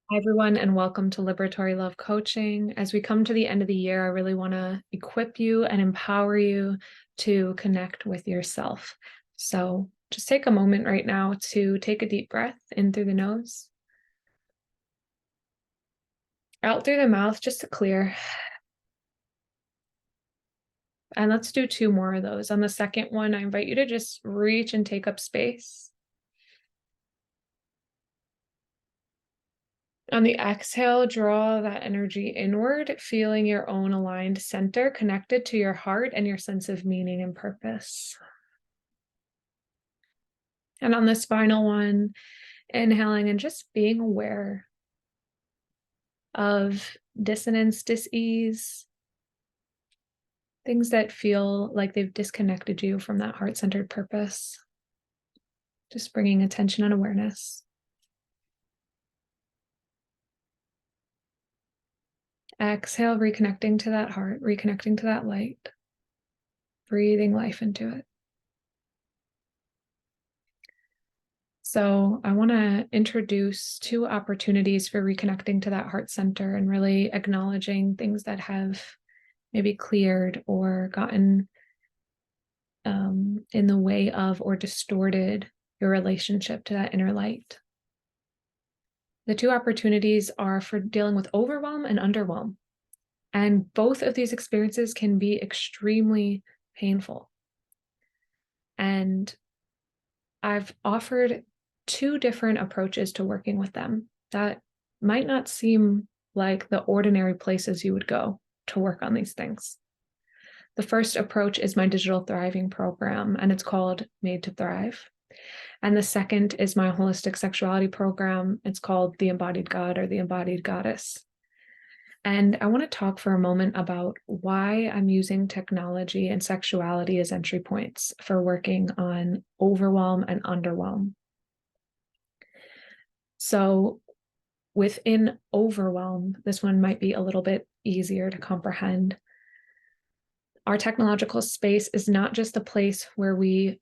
Hi, everyone, and welcome to Liberatory Love Coaching. As we come to the end of the year, I really want to equip you and empower you to connect with yourself. So just take a moment right now to take a deep breath in through the nose, out through the mouth, just to clear. And let's do two more of those. On the second one, I invite you to just reach and take up space. On the exhale, draw that energy inward, feeling your own aligned center connected to your heart and your sense of meaning and purpose. And on this final one, inhaling and just being aware of dissonance, dis-ease, things that feel like they've disconnected you from that heart-centered purpose. Just bringing attention and awareness. Exhale, reconnecting to that heart, reconnecting to that light, breathing life into it. So I want to introduce two opportunities for reconnecting to that heart center and really acknowledging things that have maybe cleared or gotten in the way of or distorted your relationship to that inner light. The two opportunities are for dealing with overwhelm and underwhelm. And both of these experiences can be extremely painful. And I've offered two different approaches to working with them that might not seem like the ordinary places you would go to work on these things. The first approach is my digital thriving program, and it's called Made to Thrive. And the second is my holistic sexuality program. It's called the Embodied God or the Embodied Goddess. And I want to talk for a moment about why I'm using technology and sexuality as entry points for working on overwhelm and underwhelm. So within overwhelm, this one might be a little bit easier to comprehend. Our technological space is not just a place where we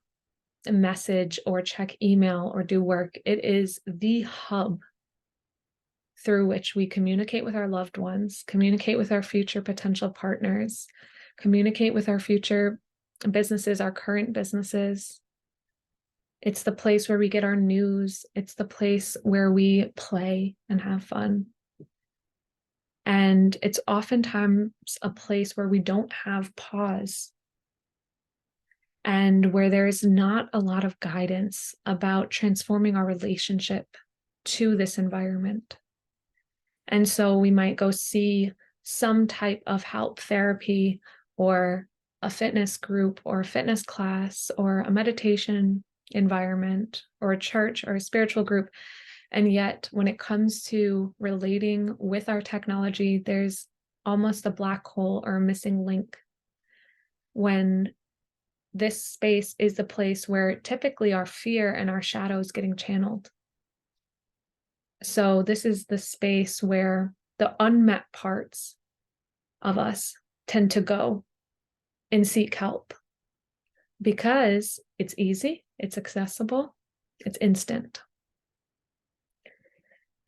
message or check email or do work. It is the hub through which we communicate with our loved ones, communicate with our future potential partners, communicate with our future businesses, our current businesses. It's the place where we get our news. It's the place where we play and have fun. And it's oftentimes a place where we don't have pause and where there's not a lot of guidance about transforming our relationship to this environment. And so we might go see some type of help therapy or a fitness group or a fitness class or a meditation environment or a church or a spiritual group. And yet, when it comes to relating with our technology, there's almost a black hole or a missing link when this space is the place where typically our fear and our shadow is getting channeled. So this is the space where the unmet parts of us tend to go and seek help because it's easy, it's accessible, it's instant.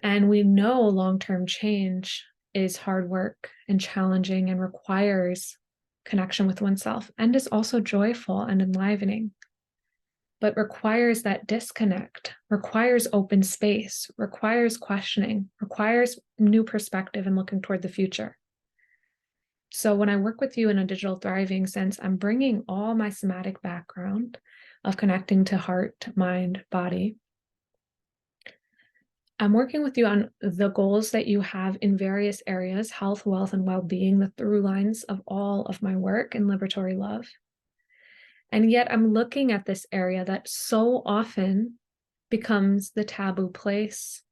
And we know long-term change is hard work and challenging and requires connection with oneself and is also joyful and enlivening, but requires that disconnect, requires open space, requires questioning, requires new perspective and looking toward the future. So when I work with you in a digital thriving sense, I'm bringing all my somatic background of connecting to heart, mind, body. I'm working with you on the goals that you have in various areas, health, wealth, and well-being, the through lines of all of my work in liberatory love. And yet I'm looking at this area that so often becomes the taboo place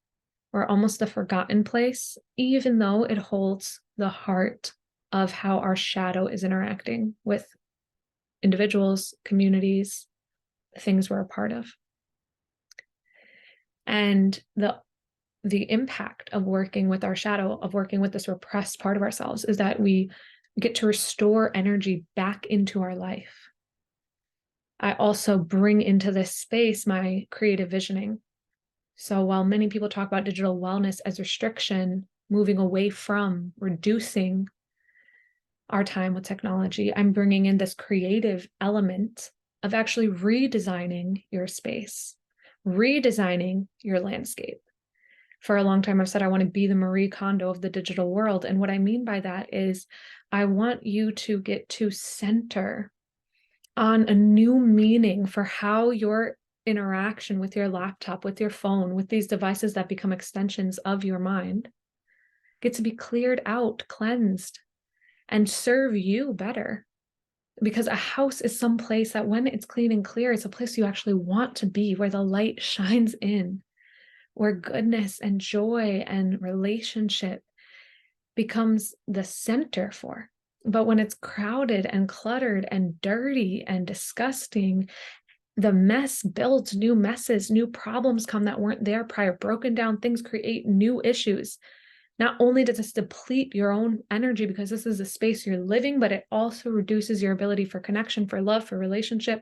or almost the forgotten place, even though it holds the heart of how our shadow is interacting with individuals, communities, the things we're a part of. And the impact of working with our shadow, of working with this repressed part of ourselves, is that we get to restore energy back into our life. I also bring into this space my creative visioning. So while many people talk about digital wellness as restriction, moving away from, reducing our time with technology, I'm bringing in this creative element of actually redesigning your space, redesigning your landscape. For a long time, I've said I want to be the Marie Kondo of the digital world. And what I mean by that is I want you to get to center on a new meaning for how your interaction with your laptop, with your phone, with these devices that become extensions of your mind get to be cleared out, cleansed, and serve you better. Because a house is some place that when it's clean and clear, it's a place you actually want to be, where the light shines in, where goodness and joy and relationship becomes the center for. But when it's crowded and cluttered and dirty and disgusting, the mess builds new messes, new problems come that weren't there prior, broken down things create new issues. Not only does this deplete your own energy because this is a space you're living, but it also reduces your ability for connection, for love, for relationship,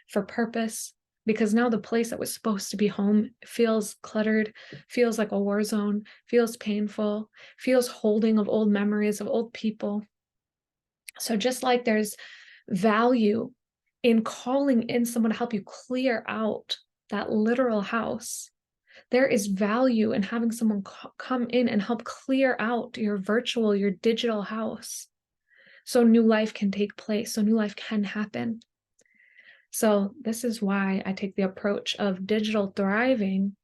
for purpose, because now the place that was supposed to be home feels cluttered, feels like a war zone, feels painful, feels holding of old memories of old people. So just like there's value in calling in someone to help you clear out that literal house, there is value in having someone come in and help clear out your virtual, your digital house, so new life can take place, so new life can happen. So this is why I take the approach of digital thriving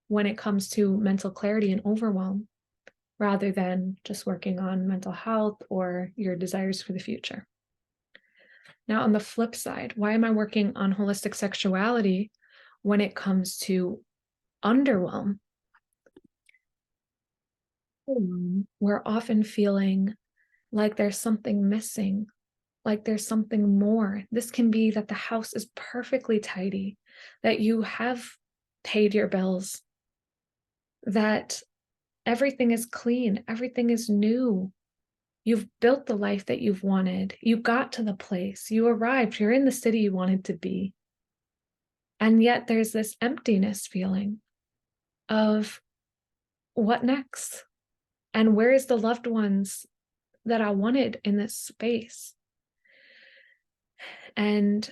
when it comes to mental clarity and overwhelm, rather than just working on mental health or your desires for the future. Now, on the flip side, why am I working on holistic sexuality when it comes to underwhelm? We're often feeling like there's something missing, like there's something more. This can be that the house is perfectly tidy, that you have paid your bills, that everything is clean, everything is new. You've built the life that you've wanted. You got to the place, you arrived, you're in the city you wanted to be. And yet there's this emptiness feeling of what next? And where is the loved ones that I wanted in this space? And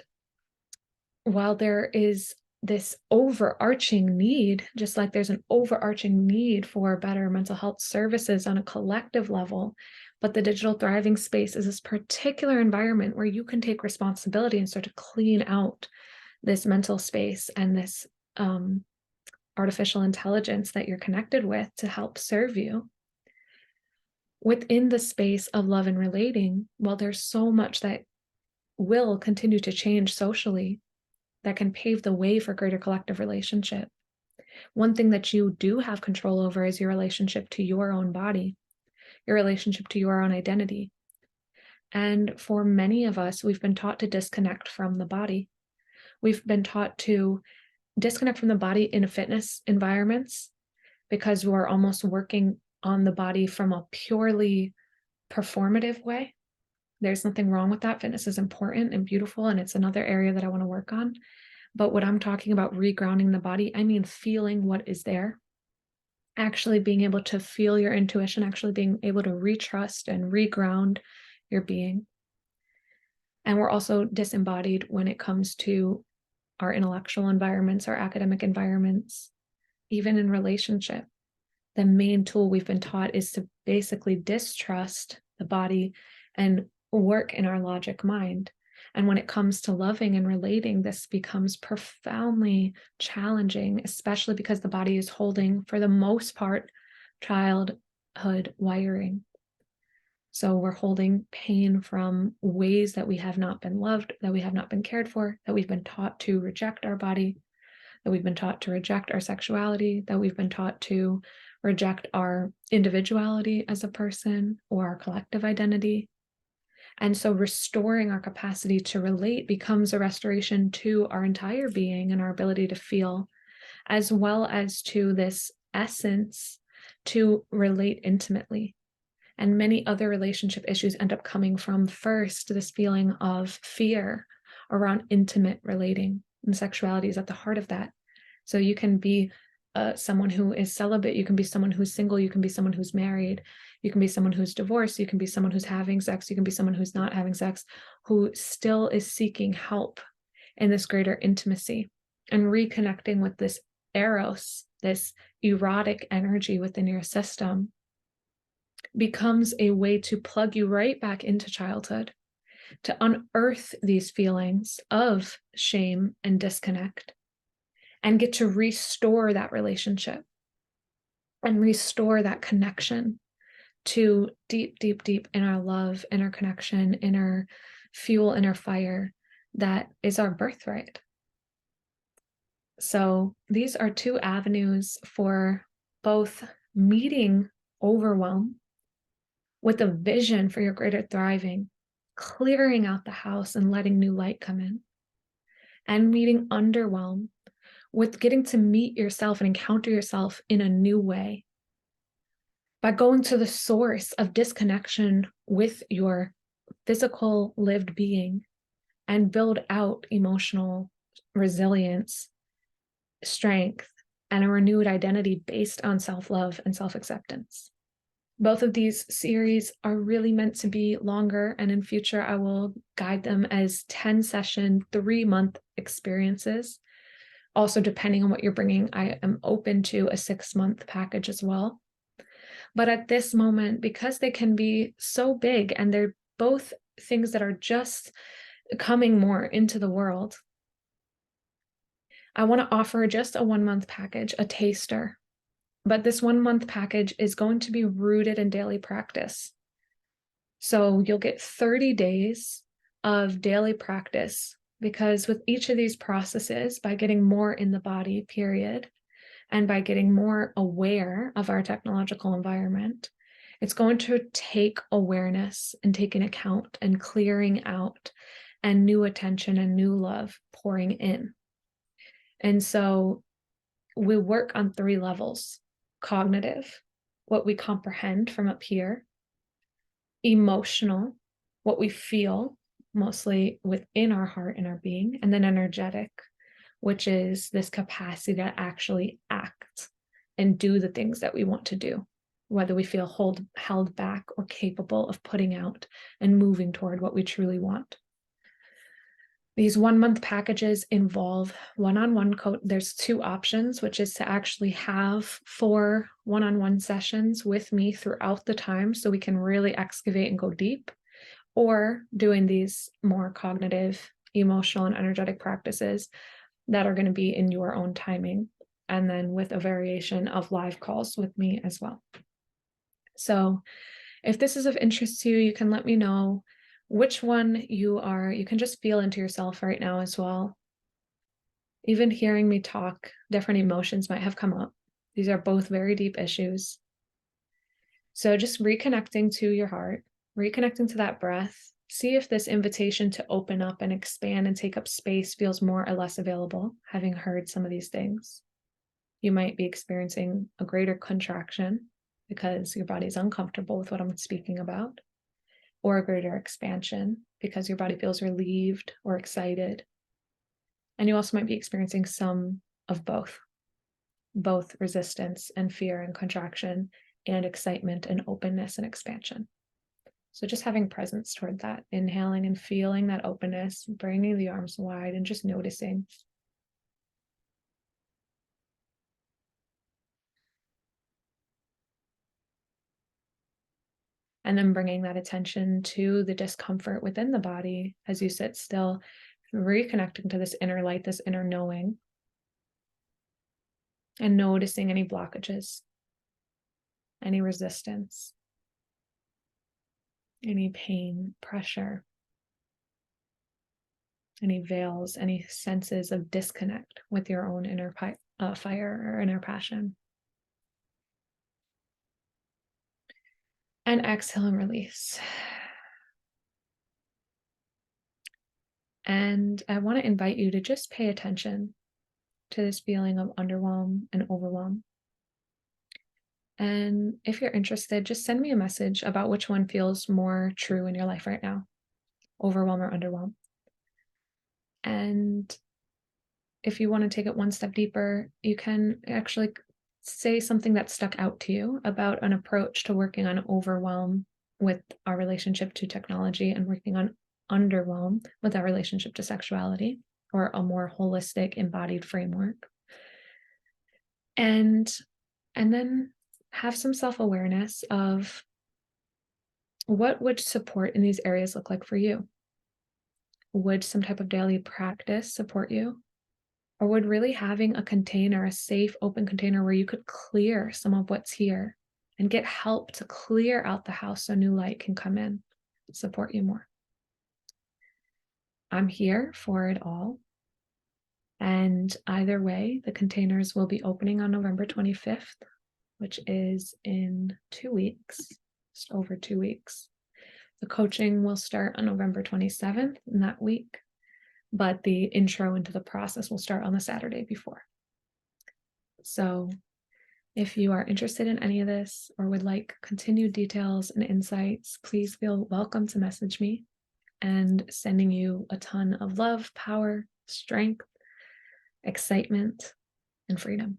while there is this overarching need, just like there's an overarching need for better mental health services on a collective level, but the digital thriving space is this particular environment where you can take responsibility and start to clean out this mental space and this artificial intelligence that you're connected with to help serve you. Within the space of love and relating, while there's so much that will continue to change socially, that can pave the way for greater collective relationship. One thing that you do have control over is your relationship to your own body, your relationship to your own identity. And for many of us, we've been taught to disconnect from the body. We've been taught to disconnect from the body in fitness environments because we're almost working on the body from a purely performative way. There's nothing wrong with that. Fitness is important and beautiful, and it's another area that I want to work on. But when I'm talking about regrounding the body, I mean feeling what is there, actually being able to feel your intuition, actually being able to retrust and reground your being. And we're also disembodied when it comes to our intellectual environments, our academic environments, even in relationship. The main tool we've been taught is to basically distrust the body and work in our logic mind. And when it comes to loving and relating, this becomes profoundly challenging, especially because the body is holding, for the most part, childhood wiring. So we're holding pain from ways that we have not been loved, that we have not been cared for, that we've been taught to reject our body, that we've been taught to reject our sexuality, that we've been taught to reject our individuality as a person or our collective identity. And so restoring our capacity to relate becomes a restoration to our entire being and our ability to feel, as well as to this essence to relate intimately. And many other relationship issues end up coming from, first, this feeling of fear around intimate relating, and sexuality is at the heart of that. So you can be someone who is celibate. You can be someone who's single. You can be someone who's married. You can be someone who's divorced. You can be someone who's having sex. You can be someone who's not having sex, who still is seeking help in this greater intimacy and reconnecting with this eros, this erotic energy within your system, becomes a way to plug you right back into childhood, to unearth these feelings of shame and disconnect, and get to restore that relationship and restore that connection to deep, deep, deep inner love, inner connection, inner fuel, inner fire that is our birthright. So these are two avenues for both meeting overwhelm with a vision for your greater thriving, clearing out the house and letting new light come in, and meeting underwhelm with getting to meet yourself and encounter yourself in a new way by going to the source of disconnection with your physical lived being and build out emotional resilience, strength, and a renewed identity based on self-love and self-acceptance. Both of these series are really meant to be longer, and in future I will guide them as 10-session, 3-month experiences. Also, depending on what you're bringing, I am open to a 6-month package as well. But at this moment, because they can be so big and they're both things that are just coming more into the world, I want to offer just a 1-month package, a taster. But this 1-month package is going to be rooted in daily practice. So you'll get 30 days of daily practice, because with each of these processes, by getting more in the body, period, and by getting more aware of our technological environment, it's going to take awareness and taking account and clearing out and new attention and new love pouring in. And so we work on 3 levels: cognitive, what we comprehend from up here; emotional, what we feel mostly within our heart and our being; and then energetic, which is this capacity to actually act and do the things that we want to do, whether we feel held back or capable of putting out and moving toward what we truly want. These 1-month packages involve one-on-one There's 2 options, which is to actually have 4 one-on-one sessions with me throughout the time so we can really excavate and go deep, or doing these more cognitive, emotional, and energetic practices that are going to be in your own timing, and then with a variation of live calls with me as well. So if this is of interest to you, you can let me know which one you can just feel into yourself right now as well. Even hearing me talk, different emotions might have come up. These are both very deep issues. So just reconnecting to your heart, reconnecting to that breath. See if this invitation to open up and expand and take up space feels more or less available, having heard some of these things. You might be experiencing a greater contraction because your body is uncomfortable with what I'm speaking about, or a greater expansion because your body feels relieved or excited. And you also might be experiencing some of both resistance and fear and contraction, and excitement and openness and expansion. So just having presence toward that, inhaling and feeling that openness, bringing the arms wide and just noticing. And then bringing that attention to the discomfort within the body as you sit still, reconnecting to this inner light, this inner knowing, and noticing any blockages, any resistance, any pain, pressure, any veils, any senses of disconnect with your own inner fire or inner passion. And exhale and release. And I want to invite you to just pay attention to this feeling of underwhelm and overwhelm. And if you're interested, just send me a message about which one feels more true in your life right now, overwhelm or underwhelm. And if you want to take it one step deeper, you can actually say something that stuck out to you about an approach to working on overwhelm with our relationship to technology and working on underwhelm with our relationship to sexuality, or a more holistic embodied framework. And then have some self-awareness of what would support in these areas look like for you. Would some type of daily practice support you? Or would really having a container, a safe, open container where you could clear some of what's here and get help to clear out the house so new light can come in, support you more? I'm here for it all. And either way, the containers will be opening on November 25th, which is in 2 weeks, just over 2 weeks. The coaching will start on November 27th in that week, but the intro into the process will start on the Saturday before. So if you are interested in any of this or would like continued details and insights, please feel welcome to message me, and sending you a ton of love, power, strength, excitement, and freedom.